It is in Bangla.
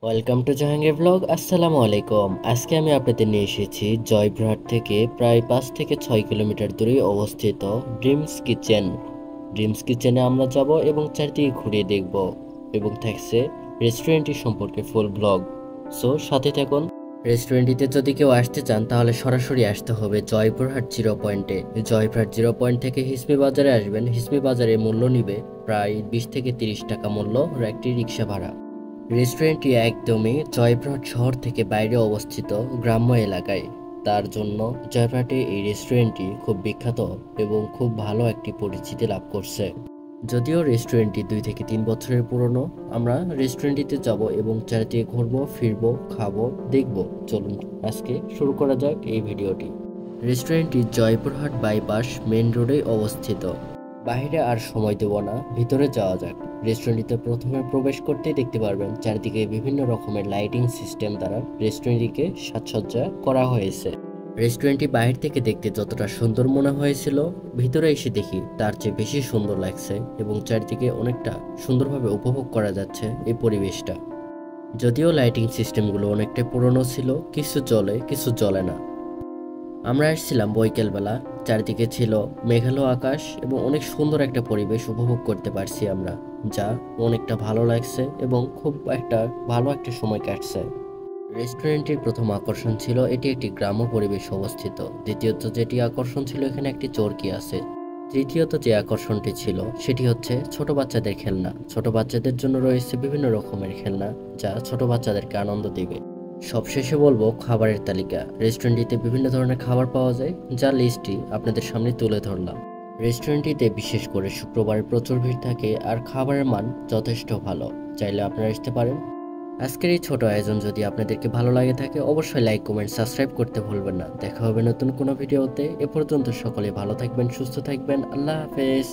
Welcome to Jahangir blog. আসসালামু আলাইকুম। আজকে আমি আপনাদের নিয়ে এসেছি জয়পুরহাট থেকে প্রায় 5 থেকে 6 কিলোমিটার দূরে অবস্থিত ড্রিমস কিচেন। ড্রিমস কিচেনে আমরা যাব এবং চারদিকে ঘুরিয়ে দেখব এবং থাকছে রেস্টুরেন্টটি সম্পর্কে ফুল ব্লগ। সো সাথে থাকুন। রেস্টুরেন্টটিতে যদি কেউ আসতে চান তাহলে সরাসরি আসতে হবে জয়পুরহাট 0 পয়েন্টে। জয়পুরহাট 0 পয়েন্ট থেকে হিসমি বাজারে আসবেন। হিসমি বাজারে মূল্য নিবে প্রায় 20 থেকে 30 টাকা মূল্য একটি রিক্সা ভাড়া। রেস্টুরেন্টটি একদমই জয়পুরহাট শহর থেকে বাইরে অবস্থিত গ্রাম্য এলাকায়। তার জন্য জয়পুরহাটে এই রেস্টুরেন্টটি খুব বিখ্যাত এবং খুব ভালো একটি পরিচিতি লাভ করছে। যদিও রেস্টুরেন্টটি 2 থেকে 3 বছরের পুরনো, আমরা রেস্টুরেন্টটিতে যাব এবং চারিদিকে ঘুরবো, ফিরবো, খাবো, দেখবো। চলুন আজকে শুরু করা যাক এই ভিডিওটি। রেস্টুরেন্টটি জয়পুরহাট বাইপাস মেন রোডে অবস্থিত। বাইরে আর সময় দেব না, ভিতরে যাওয়া যাক। রেস্টুরেন্টটিতে প্রথমে প্রবেশ করতেই দেখতে পারবেন চারিদিকে বিভিন্ন রকমের লাইটিং সিস্টেম দ্বারা রেস্টুরেন্টটিকে সাজসজ্জা করা হয়েছে। রেস্টুরেন্টটি বাইরে থেকে দেখতে যতটা সুন্দর মনে হয়েছিল, ভিতরে এসে দেখি তার চেয়ে বেশি সুন্দর লাগছে এবং চারিদিকে অনেকটা সুন্দরভাবে উপভোগ করা যাচ্ছে এই পরিবেশটা। যদিও লাইটিং সিস্টেমগুলো অনেকটা পুরনো ছিল, কিছু জ্বলে কিছু জ্বলে না। আমরা এসেছিলাম বৈকালবেলা, চারিদিকে ছিল মেঘালো আকাশ এবং অনেক সুন্দর একটা পরিবেশ উপভোগ করতে পারছি আমরা, যা অনেকটা ভালো লাগছে এবং খুব একটা ভালো একটা সময় কাটছে। রেস্টুরেন্টের প্রথম আকর্ষণ ছিল এটি একটি গ্রাম্য পরিবেশ অবস্থিত। দ্বিতীয়ত যেটি আকর্ষণ ছিল এখানে একটি চরকি আছে। তৃতীয়ত যে আকর্ষণটি ছিল সেটি হচ্ছে ছোট বাচ্চাদের খেলনা। ছোট বাচ্চাদের জন্য রয়েছে বিভিন্ন রকমের খেলনা যা ছোট বাচ্চাদেরকে আনন্দ দিবে। সবশেষে বলবো খাবারের তালিকা। রেস্টুরেন্টটিতে বিভিন্ন ধরনের খাবার পাওয়া যায়, যা লিস্টটি আপনাদের সামনে তুলে ধরলাম। রেস্টুরেন্টটিতে বিশেষ করে শুক্রবারে প্রচুর ভিড় থাকে আর খাবারের মান যথেষ্ট ভালো। চাইলে আপনারা আসতে পারেন। আজকের এই ছোট আয়োজন যদি আপনাদেরকে ভালো লাগে থাকে অবশ্যই লাইক, কমেন্ট, সাবস্ক্রাইব করতে ভুলবেন না। দেখা হবে নতুন কোনো ভিডিওতে। এ পর্যন্ত সকলে ভালো থাকবেন, সুস্থ থাকবেন। আল্লাহ হাফেজ।